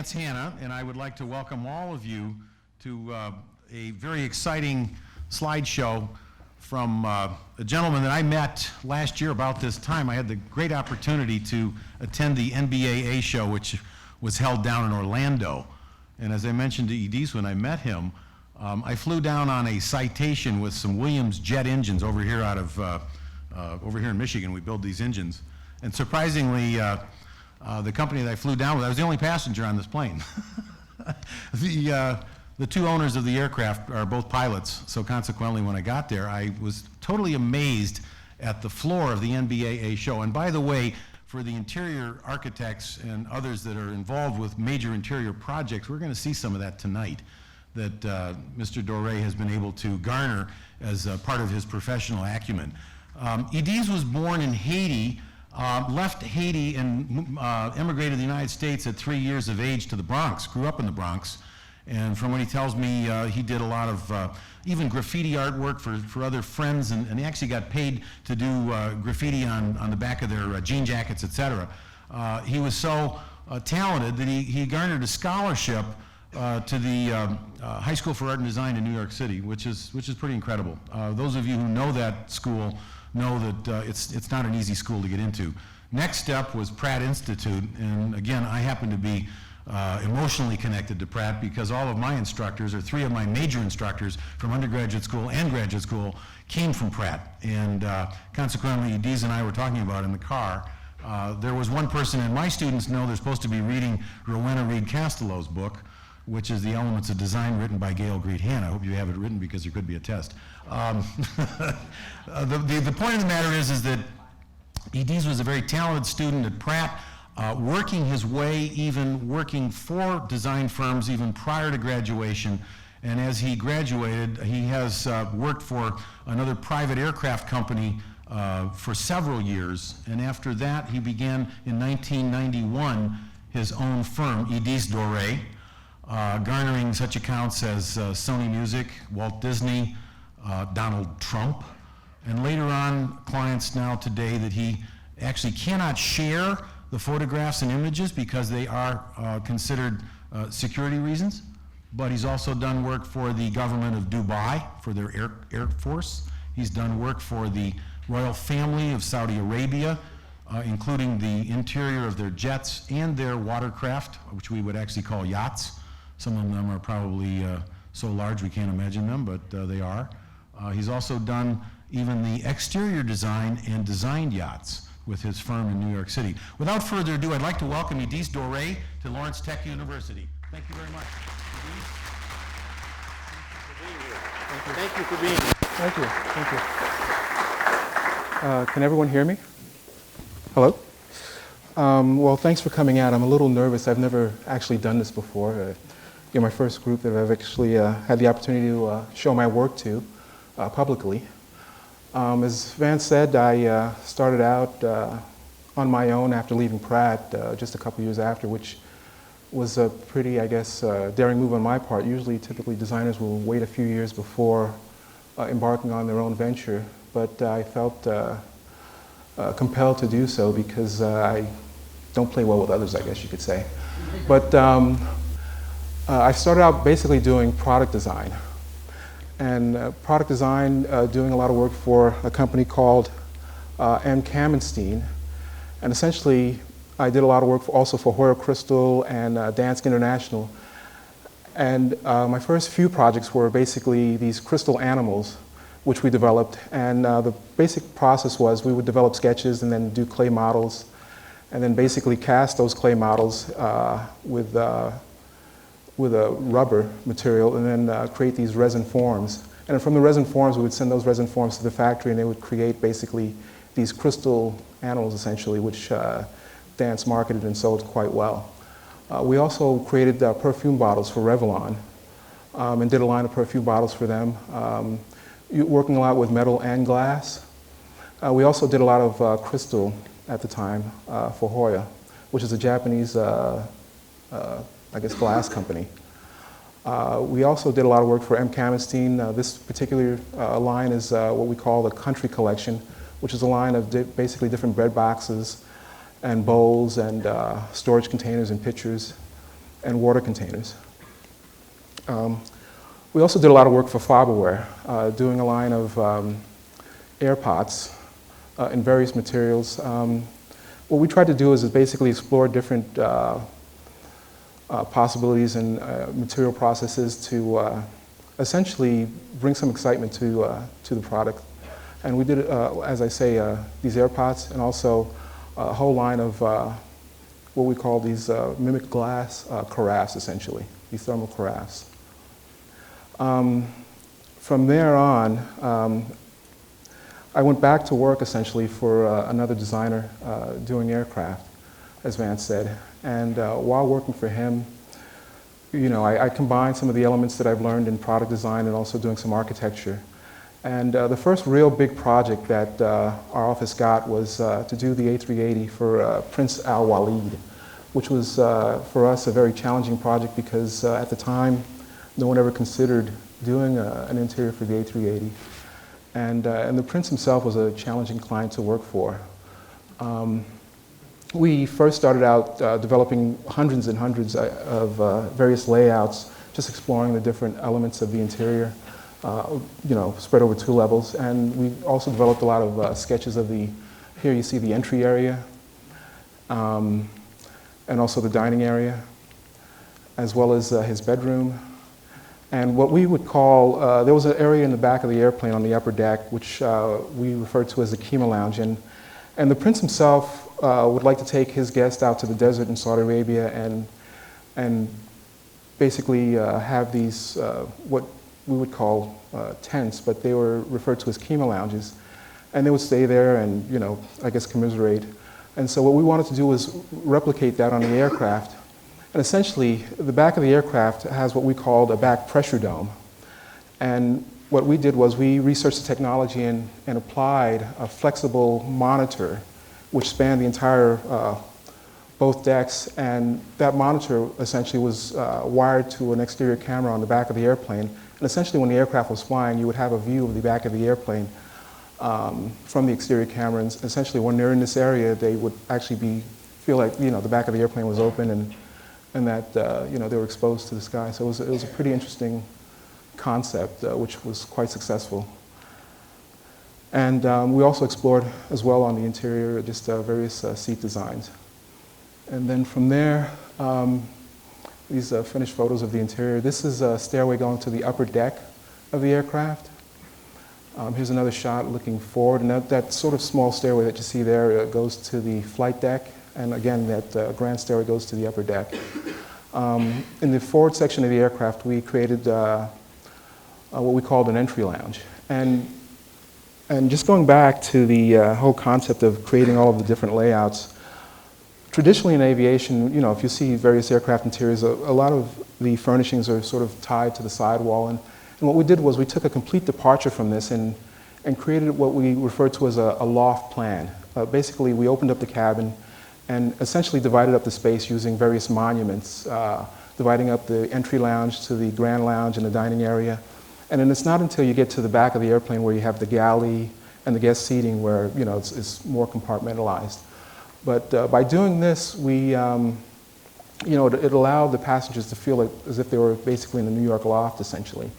Lance Hanna, and I would like to welcome all of you to a very exciting slideshow from a gentleman that I met last year about this time. I had the great opportunity to attend the NBAA show, which was held down in Orlando. And as I mentioned to Edése when I met him, I flew down on a Citation with some Williams jet engines over here over here in Michigan. We build these engines. And surprisingly, the company that I flew down with, I was the only passenger on this plane. The two owners of the aircraft are both pilots, so consequently when I got there, I was totally amazed at the floor of the NBAA show. And by the way, for the interior architects and others that are involved with major interior projects, we're going to see some of that tonight that Mr. Doret has been able to garner as part of his professional acumen. Edése was born in Haiti, left Haiti and emigrated to the United States at 3 years of age to the Bronx, grew up in the Bronx. And from what he tells me, he did a lot of even graffiti artwork for other friends, and he actually got paid to do graffiti on the back of their jean jackets, etc. He was so talented that he garnered a scholarship to the High School for Art and Design in New York City, which is pretty incredible. Those of you who know that school know that it's not an easy school to get into. Next step was Pratt Institute, and again, I happen to be emotionally connected to Pratt because all of my instructors, or three of my major instructors from undergraduate school and graduate school, came from Pratt. And consequently, Edése and I were talking about in the car, there was one person, and my students know they're supposed to be reading Rowena Reed Castellow's book, which is The Elements of Design, written by Gail Greet Hanna. I hope you have it written because there could be a test. The point of the matter is that Edése was a very talented student at Pratt, working his way, even working for design firms even prior to graduation. And as he graduated, he has worked for another private aircraft company for several years. And after that, he began in 1991 his own firm, Edése Doret, garnering such accounts as Sony Music, Walt Disney, Donald Trump, and later on clients now today that he actually cannot share the photographs and images because they are considered security reasons. But he's also done work for the government of Dubai, for their Air Force. He's done work for the royal family of Saudi Arabia, including the interior of their jets and their watercraft, which we would actually call yachts. Some of them are probably so large we can't imagine them, but they are. He's also done even the exterior design and designed yachts with his firm in New York City. Without further ado, I'd like to welcome Edése Doret to Lawrence Tech University. Thank you very much. Edése? Thank you for being here. Thank you. Thank you. Can everyone hear me? Hello? Well, thanks for coming out. I'm a little nervous. I've never actually done this before. You're my first group that I've actually had the opportunity to show my work to publicly. As Vance said, I started out on my own after leaving Pratt just a couple years after, which was a pretty, I guess, daring move on my part. Usually, typically, designers will wait a few years before embarking on their own venture, but I felt compelled to do so because I don't play well with others, I guess you could say. But I started out basically doing product design. And product design, doing a lot of work for a company called M. Kamenstein. And essentially, I did a lot of work also for Hoyer Crystal and Dansk International. And my first few projects were basically these crystal animals, which we developed. And the basic process was we would develop sketches and then do clay models, and then basically cast those clay models with a rubber material, and then create these resin forms. And from the resin forms, we would send those resin forms to the factory, and they would create basically these crystal animals, essentially, which Dance marketed and sold quite well. We also created perfume bottles for Revlon, and did a line of perfume bottles for them, working a lot with metal and glass. We also did a lot of crystal at the time for Hoya, which is a Japanese I guess, glass company. We also did a lot of work for M. Kamenstein. This particular line is what we call the Country Collection, which is a line of basically different bread boxes and bowls and storage containers and pitchers. and water containers. We also did a lot of work for Farberware, doing a line of air pots in various materials. What we tried to do is basically explore different possibilities and material processes to essentially bring some excitement to the product. And we did, as I say, these air pots and also a whole line of what we call these mimic glass carafes, essentially, these thermal carafes. From there on, I went back to work essentially for another designer doing aircraft, as Vance said. And while working for him, you know, I combined some of the elements that I've learned in product design and also doing some architecture. And the first real big project that our office got was to do the A380 for Prince Al Walid, which was for us a very challenging project because at the time, no one ever considered doing an interior for the A380. And the Prince himself was a challenging client to work for. We first started out developing hundreds and hundreds of various layouts, just exploring the different elements of the interior, you know, spread over 2 levels. And we also developed a lot of sketches of the, here you see the entry area, and also the dining area, as well as his bedroom. And what we would call, there was an area in the back of the airplane on the upper deck, which we referred to as the Kima Lounge. And the Prince himself would like to take his guests out to the desert in Saudi Arabia and basically have these, what we would call tents, but they were referred to as Kima Lounges. And they would stay there and, you know, I guess commiserate. And so what we wanted to do was replicate that on the aircraft. And essentially, the back of the aircraft has what we called a back pressure dome. And what we did was we researched the technology and applied a flexible monitor which spanned the entire, both decks. And that monitor essentially was wired to an exterior camera on the back of the airplane. And essentially, when the aircraft was flying, you would have a view of the back of the airplane from the exterior camera. And essentially, when they're in this area, they would actually feel like, you know, the back of the airplane was open and that you know, they were exposed to the sky. So it was a pretty interesting concept, which was quite successful. And we also explored as well on the interior just various seat designs. And then from there, these finished photos of the interior. This is a stairway going to the upper deck of the aircraft. Here's another shot looking forward, and that sort of small stairway that you see there goes to the flight deck. And again, that grand stairway goes to the upper deck. In the forward section of the aircraft, we created what we called an entry lounge. And just going back to the whole concept of creating all of the different layouts, traditionally in aviation, you know, if you see various aircraft interiors, a lot of the furnishings are sort of tied to the sidewall. And what we did was we took a complete departure from this and created what we referred to as a loft plan. Basically, we opened up the cabin and essentially divided up the space using various monuments, dividing up the entry lounge to the grand lounge and the dining area. And then it's not until you get to the back of the airplane where you have the galley and the guest seating where, you know, it's more compartmentalized. But by doing this, we, you know, it allowed the passengers to feel as if they were basically in the New York loft, essentially.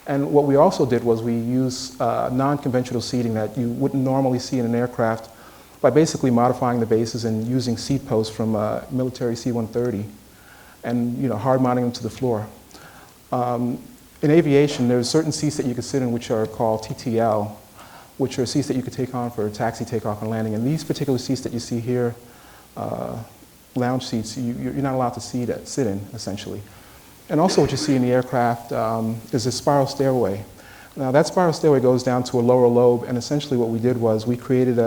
And what we also did was we used non-conventional seating that you wouldn't normally see in an aircraft by basically modifying the bases and using seat posts from military C-130 and, you know, hard mounting them to the floor. In aviation, there's certain seats that you can sit in which are called TTL, which are seats that you could take on for taxi, takeoff, and landing. And these particular seats that you see here, lounge seats, you're not allowed to sit in, essentially. And also what you see in the aircraft is a spiral stairway. Now that spiral stairway goes down to a lower lobe, and essentially what we did was we created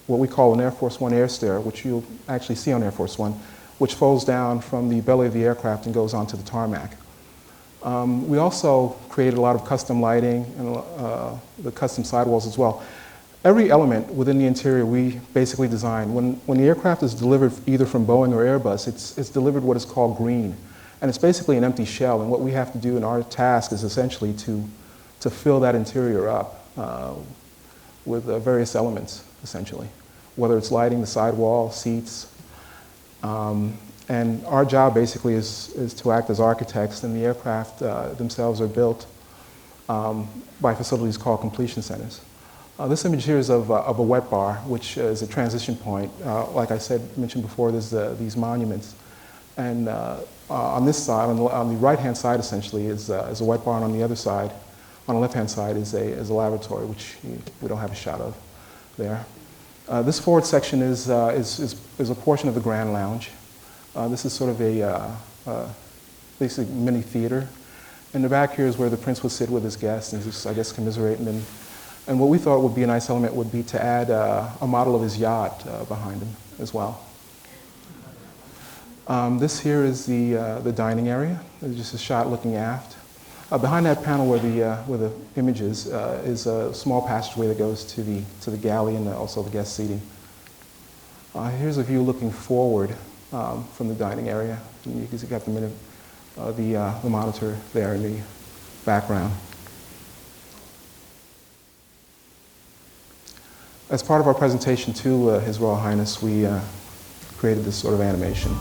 what we call an Air Force One air stair, which you'll actually see on Air Force One, which folds down from the belly of the aircraft and goes onto the tarmac. We also created a lot of custom lighting and the custom sidewalls as well. Every element within the interior we basically designed. When the aircraft is delivered either from Boeing or Airbus, it's delivered what is called green. And it's basically an empty shell. And what we have to do in our task is essentially to fill that interior up with various elements, essentially. Whether it's lighting, the sidewall, seats. And And our job basically is to act as architects, and the aircraft themselves are built by facilities called completion centers. This image here is of a wet bar, which is a transition point. Like I mentioned before, there's these monuments. And on this side, on the right-hand side, essentially, is a wet bar, and on the other side, on the left-hand side, is a laboratory, which we don't have a shot of there. This forward section is a portion of the Grand Lounge. This is sort of a basically mini theater. In the back here is where the prince would sit with his guests and just, I guess, commiserate. And what we thought would be a nice element would be to add a model of his yacht behind him as well. This here is the dining area. It's just a shot looking aft. Behind that panel where the image is a small passageway that goes to the galley and also the guest seating. Here's a view looking forward from the dining area. And you can see the monitor there in the background. As part of our presentation to His Royal Highness, we created this sort of animation.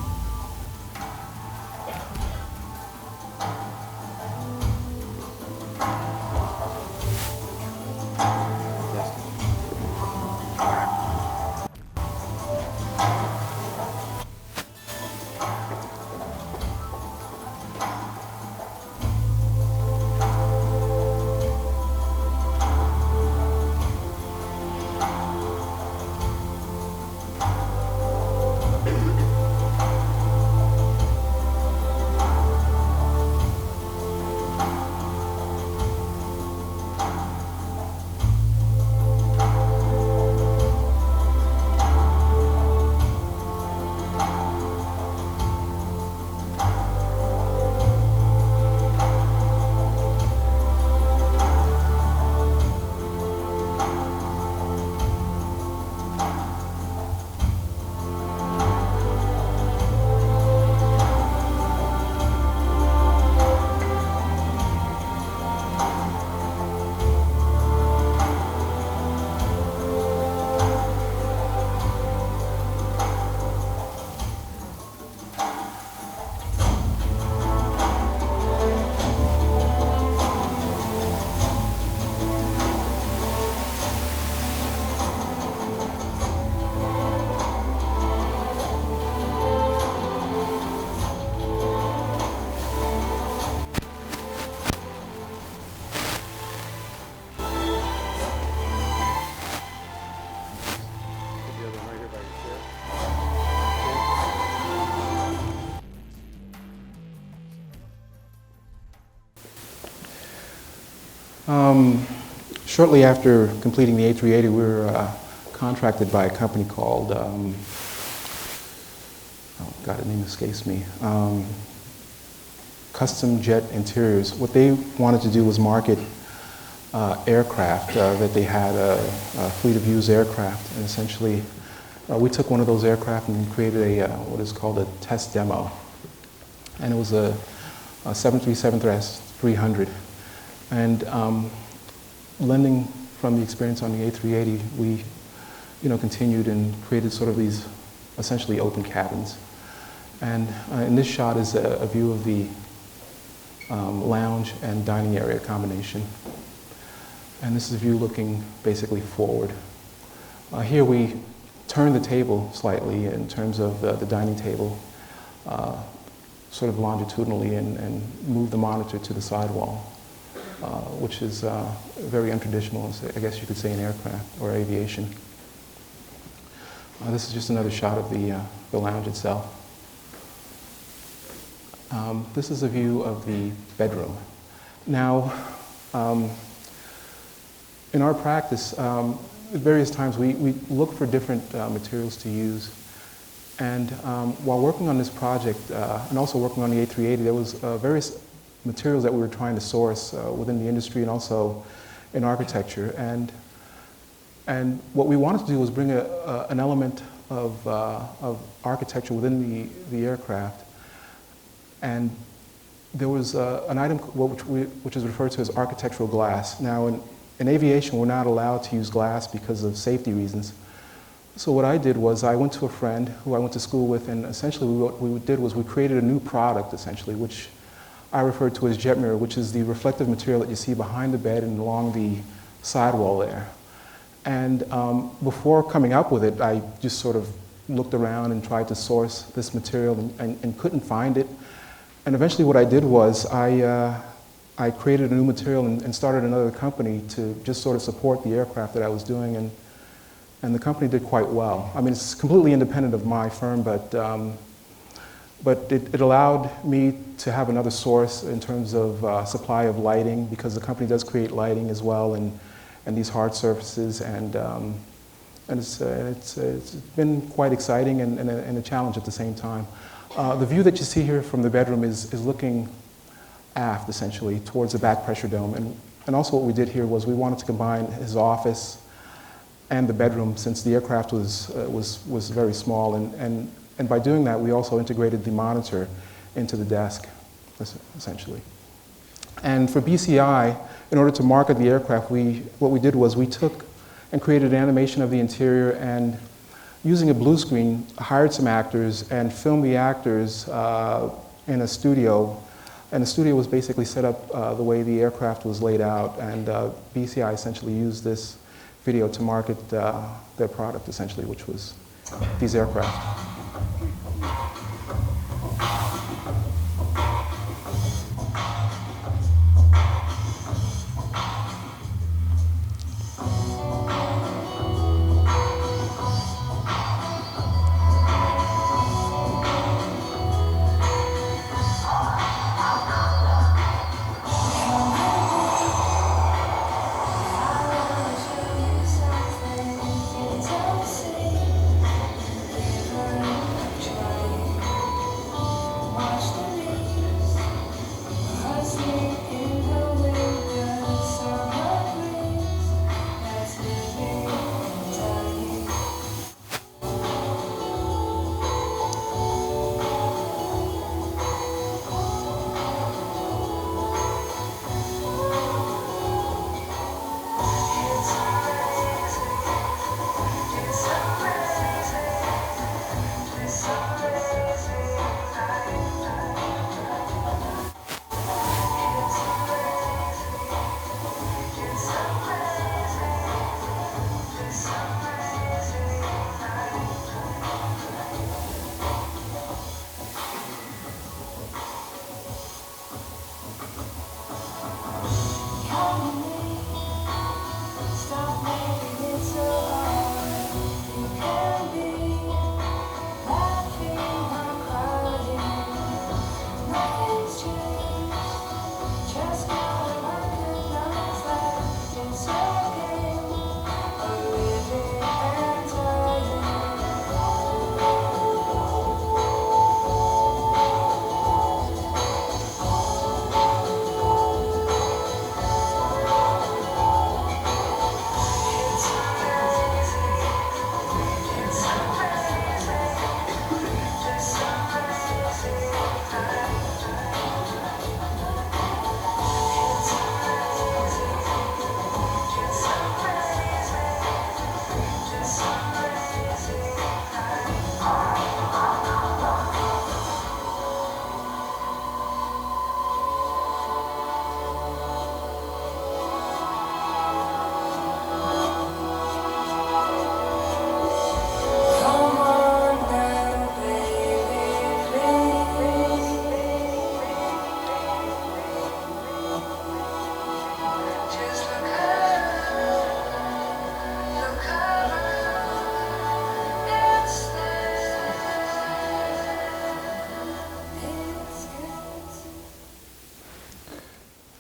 Shortly after completing the A380, we were contracted by a company called, oh God, the name escapes me, Custom Jet Interiors. What they wanted to do was market aircraft, that they had a fleet of used aircraft, and essentially we took one of those aircraft and created what is called a test demo. And it was a 737-300. And lending from the experience on the A380, we continued and created sort of these essentially open cabins. And in this shot is a view of the lounge and dining area combination. And this is a view looking basically forward. Here we turn the table slightly in terms of the dining table, sort of longitudinally, and move the monitor to the sidewall. Which is very untraditional, I guess you could say, in aircraft or aviation. This is just another shot of the lounge itself. This is a view of the bedroom. Now, in our practice, at various times we look for different materials to use. And while working on this project, and also working on the A380, there was various materials that we were trying to source within the industry and also in architecture. And what we wanted to do was bring an element of architecture within the aircraft. And there was an item which is referred to as architectural glass. Now, in aviation, we're not allowed to use glass because of safety reasons. So what I did was I went to a friend who I went to school with, and essentially what we did was we created a new product, essentially, which I referred to as jet mirror, which is the reflective material that you see behind the bed and along the sidewall there. And before coming up with it, I just sort of looked around and tried to source this material and couldn't find it. And eventually what I did was I created a new material and started another company to just sort of support the aircraft that I was doing, and the company did quite well. I mean, it's completely independent of my firm, but it allowed me to have another source in terms of supply of lighting, because the company does create lighting as well, and these hard surfaces, and it's been quite exciting and a challenge at the same time. The view that you see here from the bedroom is looking aft, essentially, towards the back pressure dome. And also what we did here was we wanted to combine his office and the bedroom, since the aircraft was very small. And by doing that, we also integrated the monitor into the desk, essentially. And for BCI, in order to market the aircraft, what we did was we took and created an animation of the interior, and using a blue screen, hired some actors and filmed the actors in a studio. And the studio was basically set up the way the aircraft was laid out, and BCI essentially used this video to market their product, essentially, which was these aircraft.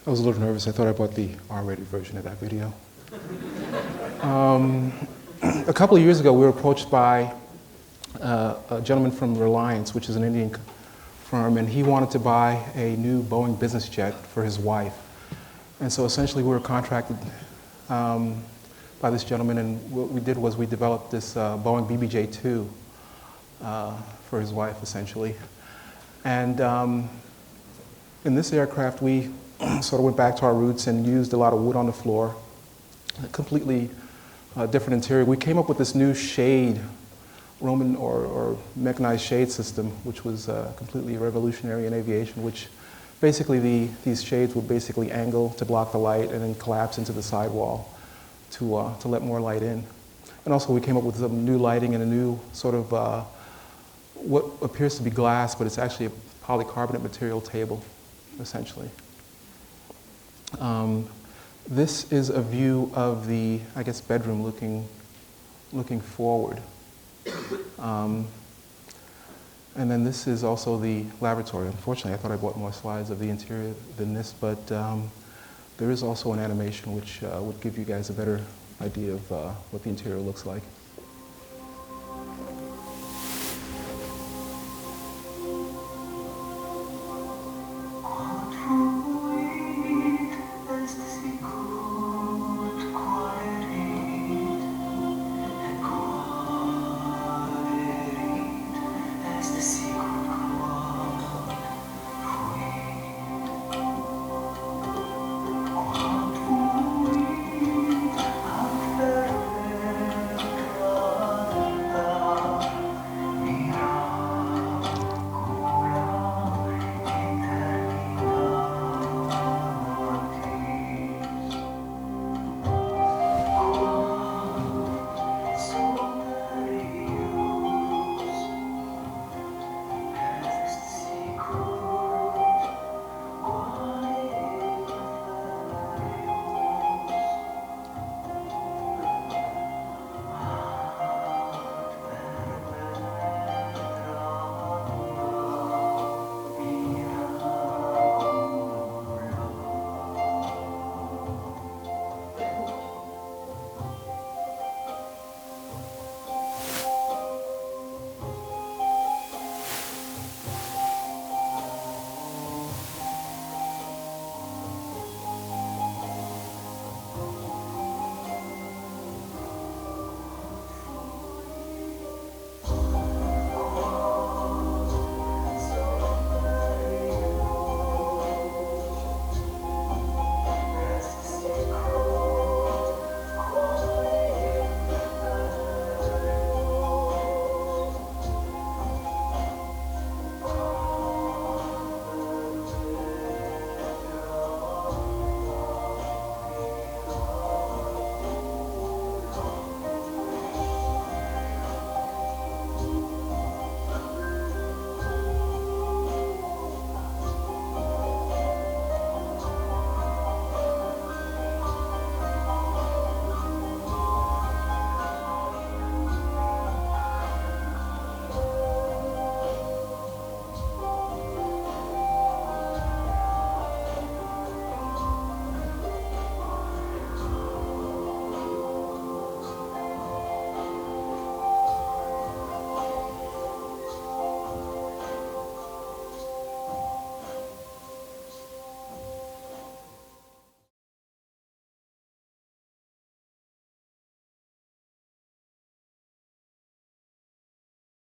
I was a little nervous. I thought I bought the R-rated version of that video. A couple of years ago, we were approached by a gentleman from Reliance, which is an Indian firm, and he wanted to buy a new Boeing business jet for his wife. And so essentially we were contracted by this gentleman, and what we did was we developed this Boeing BBJ-2 for his wife, essentially. And in this aircraft, we sort of went back to our roots and used a lot of wood on the floor, completely different interior. We came up with this new shade, Roman or mechanized shade system, which was completely revolutionary in aviation, which basically these shades would basically angle to block the light and then collapse into the sidewall to let more light in. And also we came up with some new lighting and a new sort of what appears to be glass, but it's actually a polycarbonate material table, essentially. This is a view of the, I guess, bedroom looking forward. And then this is also the laboratory. Unfortunately, I thought I bought more slides of the interior than this, but there is also an animation which would give you guys a better idea of what the interior looks like.